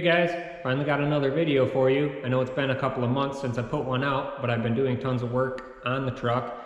Hey guys, finally got another video for you. I know it's been a couple of months since I put one out, but I've been doing tons of work on the truck.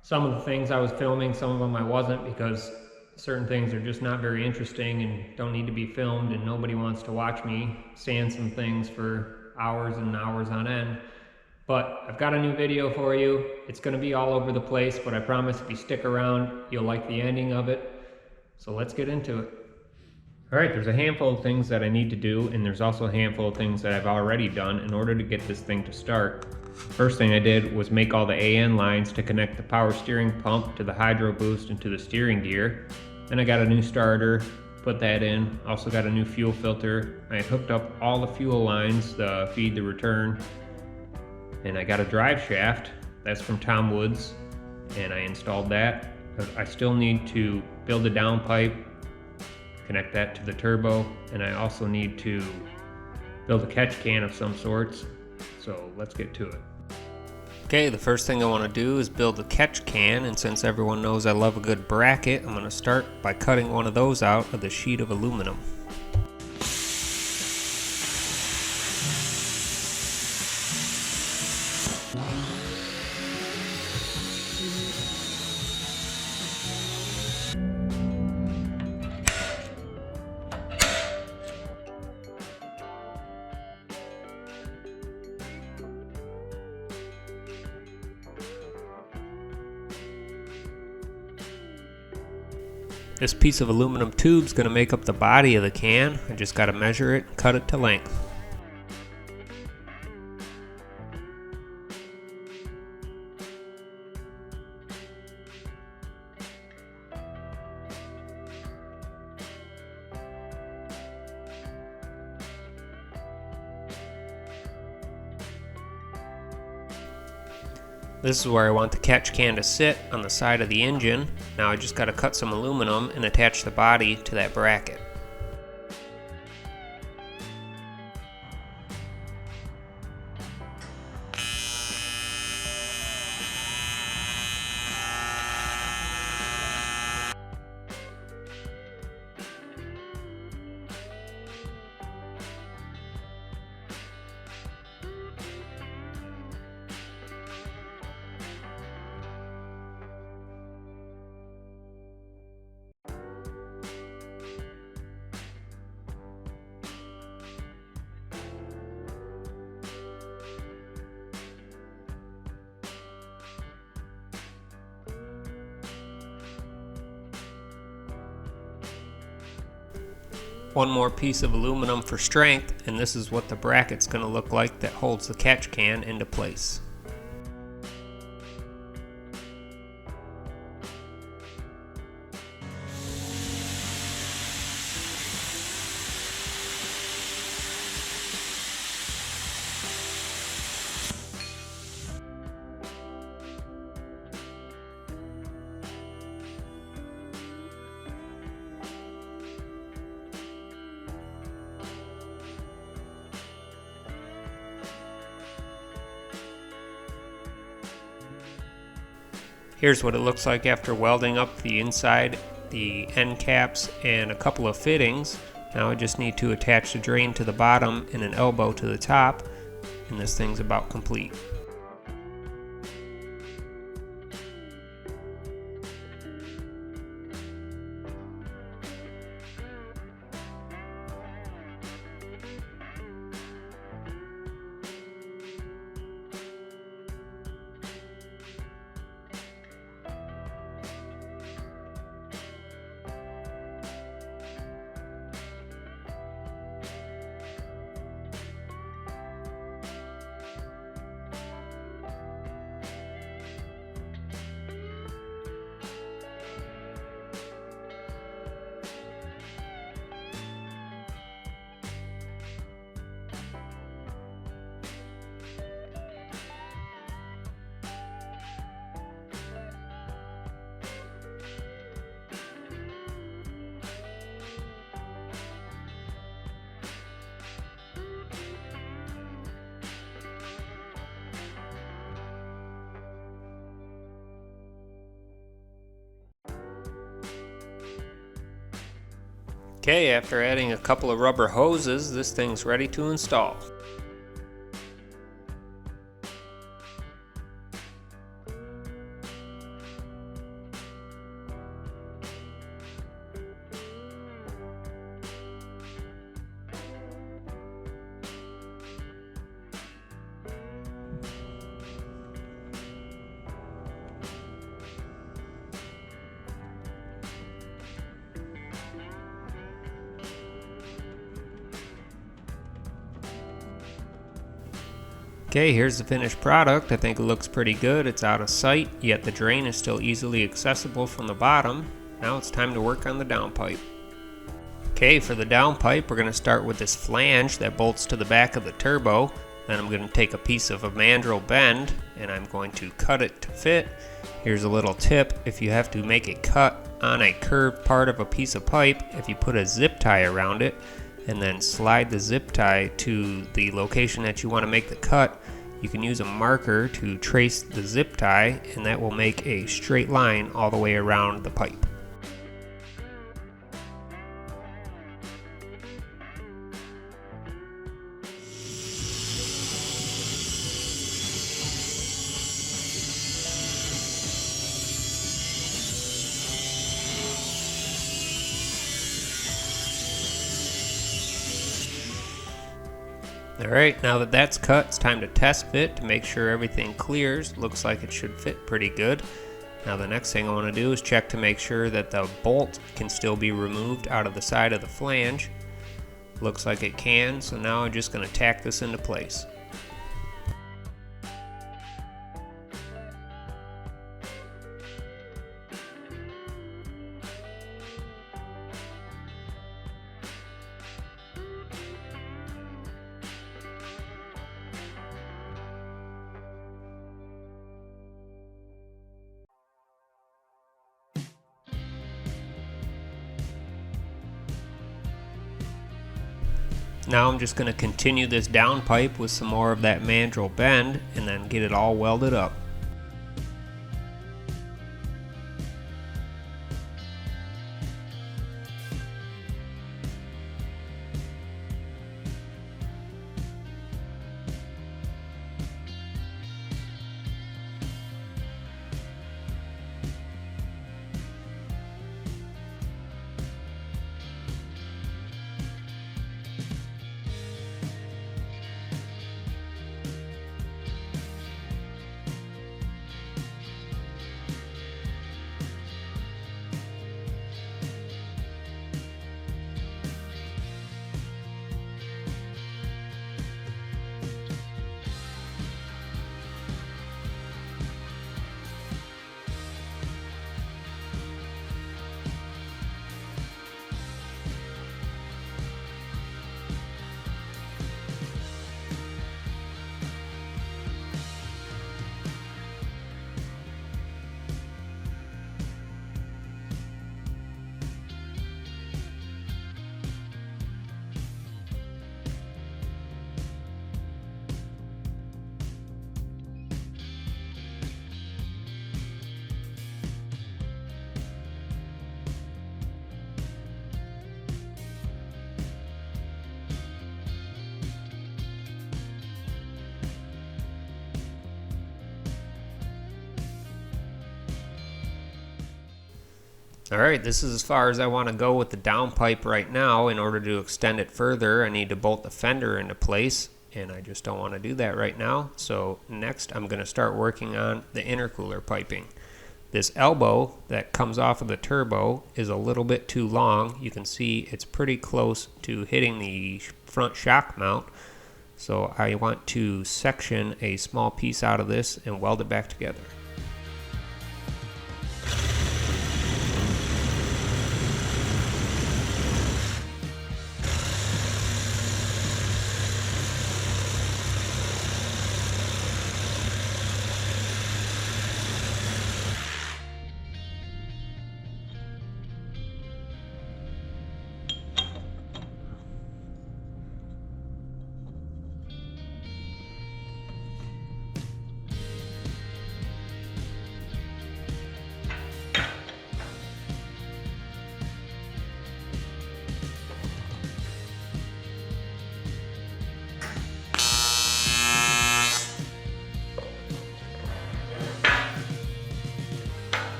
Some of the things I was filming, some of them I wasn't, because certain things are just not very interesting and don't need to be filmed, and nobody wants to watch me sand some things for hours and hours on end. But I've got a new video for you. It's going to be all over the place, but I promise if you stick around, you'll like the ending of it. So let's get into it. Alright, there's a handful of things that I need to do, and there's also a handful of things that I've already done in order to get this thing to start. First thing I did was make all the AN lines to connect the power steering pump to the hydro boost and to the steering gear. Then I got a new starter, put that in. Also got a new fuel filter. I hooked up all the fuel lines, the feed, the return. And I got a drive shaft, that's from Tom Woods, and I installed that. I still need to build a downpipe, connect that to the turbo, and I also need to build a catch can of some sorts. So let's get to it. Okay, the first thing I want to do is build a catch can, and since everyone knows I love a good bracket, I'm going to start by cutting one of those out of the sheet of aluminum. This piece of aluminum tube is going to make up the body of the can. I just got to measure it and cut it to length. This is where I want the catch can to sit, on the side of the engine. Now I just got to cut some aluminum and attach the body to that bracket. One more piece of aluminum for strength, and this is what the bracket's going to look like that holds the catch can into place. Here's what it looks like after welding up the inside, the end caps, and a couple of fittings. Now I just need to attach the drain to the bottom and an elbow to the top, and this thing's about complete. Okay, after adding a couple of rubber hoses, this thing's ready to install. Okay, here's the finished product. I think it looks pretty good. It's out of sight, yet the drain is still easily accessible from the bottom. Now it's time to work on the downpipe. Okay, for the downpipe, we're going to start with this flange that bolts to the back of the turbo. Then I'm going to take a piece of a mandrel bend and I'm going to cut it to fit. Here's a little tip: if you have to make a cut on a curved part of a piece of pipe, if you put a zip tie around it and then slide the zip tie to the location that you want to make the cut, you can use a marker to trace the zip tie, and that will make a straight line all the way around the pipe. Alright, now that that's cut, it's time to test fit to make sure everything clears. Looks like it should fit pretty good. Now the next thing I want to do is check to make sure that the bolt can still be removed out of the side of the flange. Looks like it can, so now I'm just going to tack this into place. Now I'm just going to continue this downpipe with some more of that mandrel bend and then get it all welded up. Alright, this is as far as I want to go with the downpipe right now. In order to extend it further, I need to bolt the fender into place, and I just don't want to do that right now. So next I'm going to start working on the intercooler piping. This elbow that comes off of the turbo is a little bit too long. You can see it's pretty close to hitting the front shock mount. So I want to section a small piece out of this and weld it back together.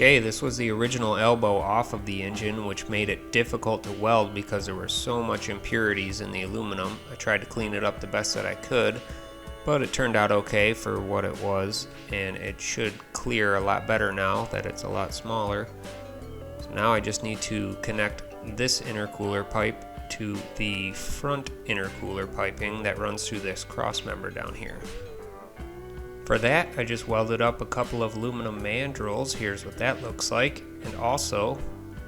Okay, this was the original elbow off of the engine, which made it difficult to weld because there were so much impurities in the aluminum. I tried to clean it up the best that I could, but it turned out okay for what it was, and it should clear a lot better now that it's a lot smaller. So now I just need to connect this intercooler pipe to the front intercooler piping that runs through this cross member down here. For that, I just welded up a couple of aluminum mandrels. Here's what that looks like. And also,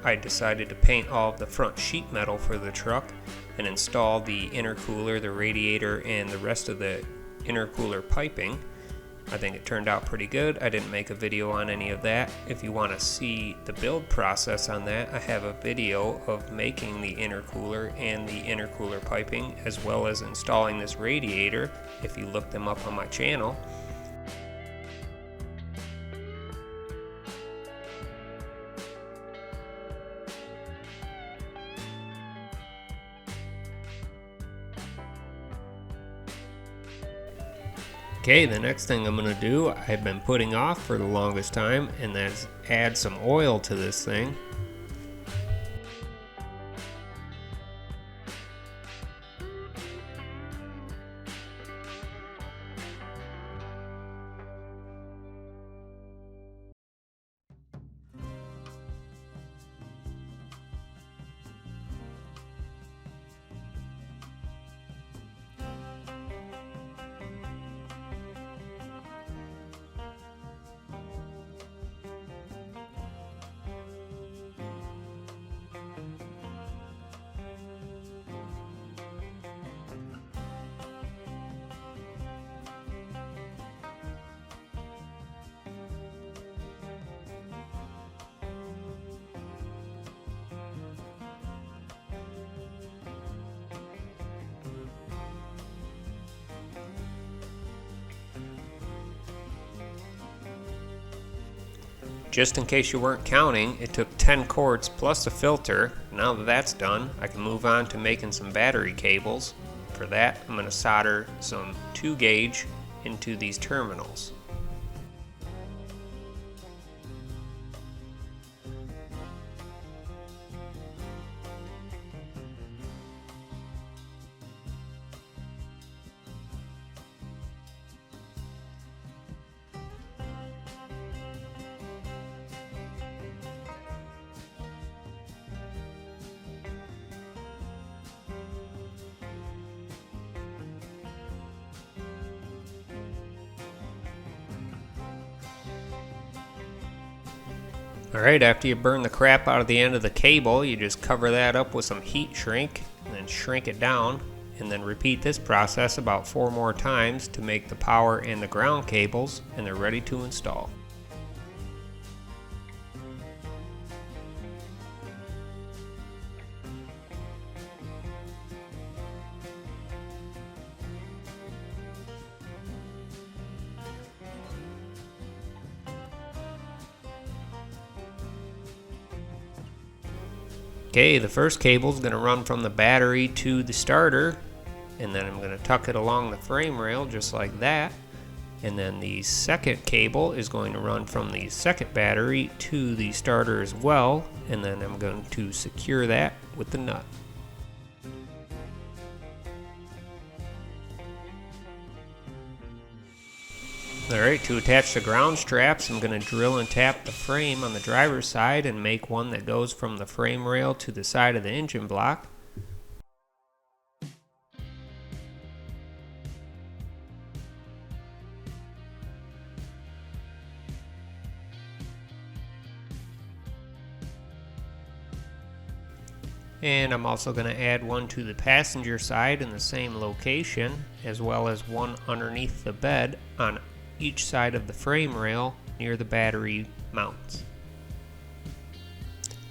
I decided to paint all of the front sheet metal for the truck and install the intercooler, the radiator, and the rest of the intercooler piping. I think it turned out pretty good. I didn't make a video on any of that. If you want to see the build process on that, I have a video of making the intercooler and the intercooler piping, as well as installing this radiator, if you look them up on my channel. Okay, the next thing I'm going to do, I've been putting off for the longest time, and that's add some oil to this thing. Just in case you weren't counting, it took 10 cords plus a filter. Now that that's done, I can move on to making some battery cables. For that, I'm going to solder some 2 gauge into these terminals. Alright, after you burn the crap out of the end of the cable, you just cover that up with some heat shrink and then shrink it down, and then repeat this process about 4 more times to make the power and the ground cables, and they're ready to install. Okay, the first cable is going to run from the battery to the starter, and then I'm going to tuck it along the frame rail just like that. And then the second cable is going to run from the second battery to the starter as well, and then I'm going to secure that with the nut. Alright, to attach the ground straps, I'm going to drill and tap the frame on the driver's side and make one that goes from the frame rail to the side of the engine block. And I'm also going to add one to the passenger side in the same location, as well as one underneath the bed on each side of the frame rail near the battery mounts.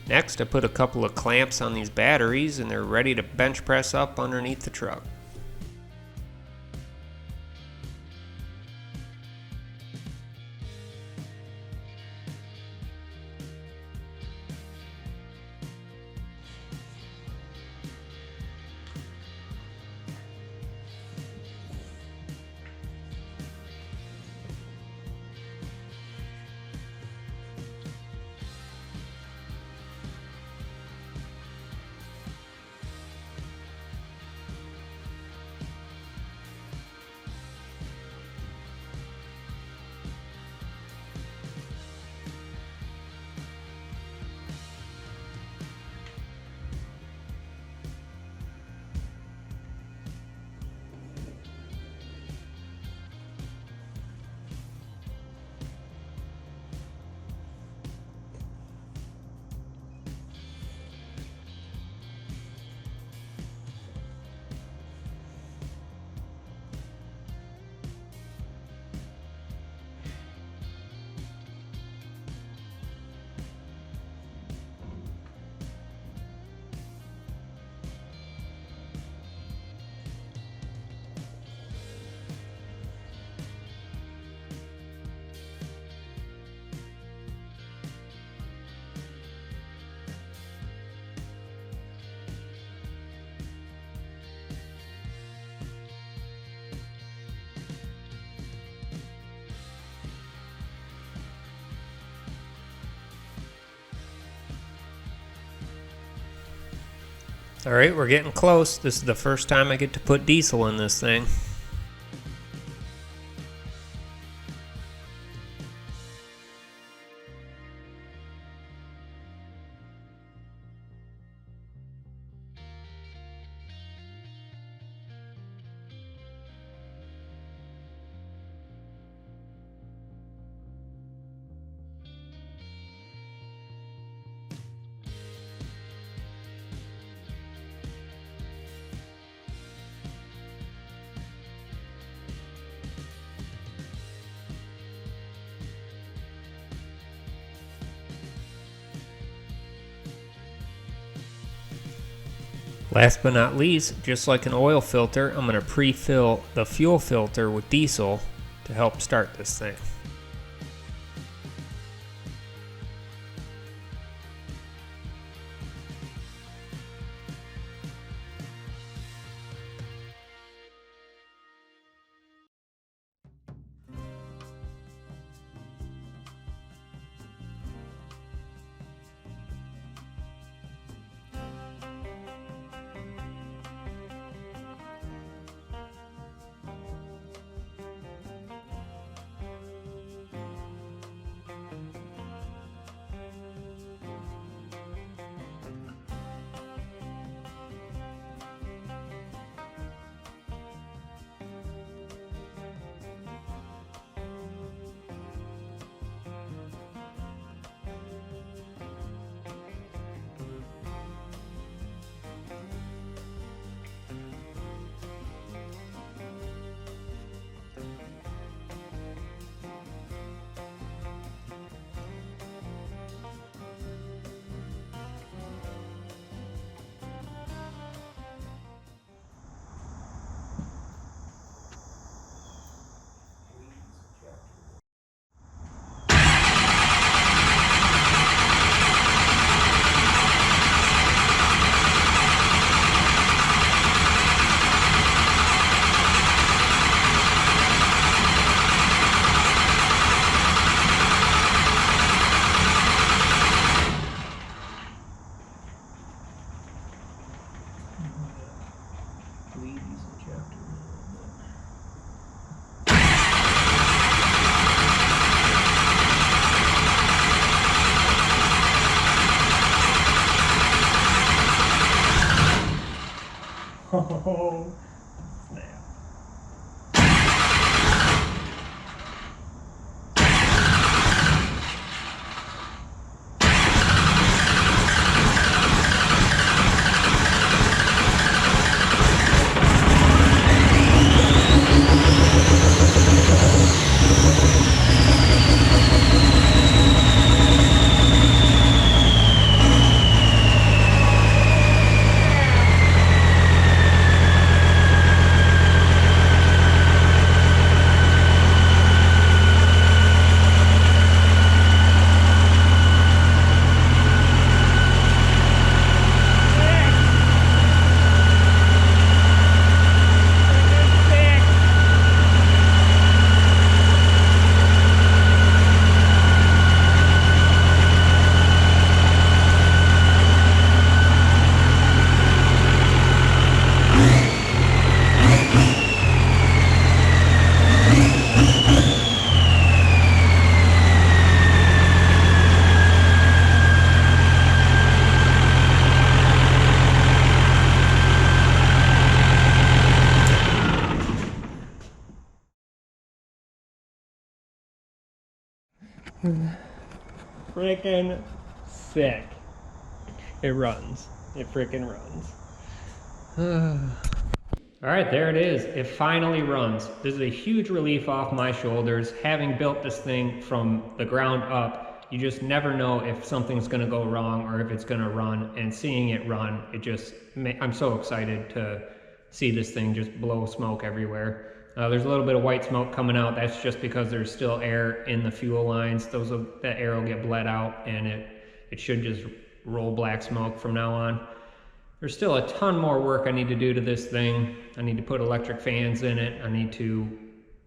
Next, I put a couple of clamps on these batteries and they're ready to bench press up underneath the truck. Alright, we're getting close. This is the first time I get to put diesel in this thing. Last but not least, just like an oil filter, I'm going to pre-fill the fuel filter with diesel to help start this thing. Oh, snap. Freaking sick. It runs. It freaking runs. Alright, there it is. It finally runs. This is a huge relief off my shoulders. Having built this thing from the ground up, you just never know if something's going to go wrong or if it's going to run. And seeing it run, I'm so excited to see this thing just blow smoke everywhere. There's a little bit of white smoke coming out. That's just because there's still air in the fuel lines. That air will get bled out, and it should just roll black smoke from now on. There's still a ton more work I need to do to this thing. I need to put electric fans in it. I need to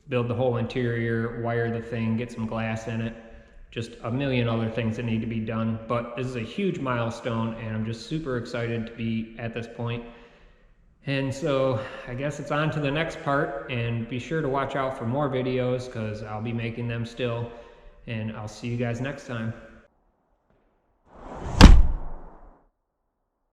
build the whole interior, wire the thing, get some glass in it. just a million other things that need to be done. But this is a huge milestone, and I'm just super excited to be at this point. And so I guess it's on to the next part, and be sure to watch out for more videos because I'll be making them still. And I'll see you guys next time.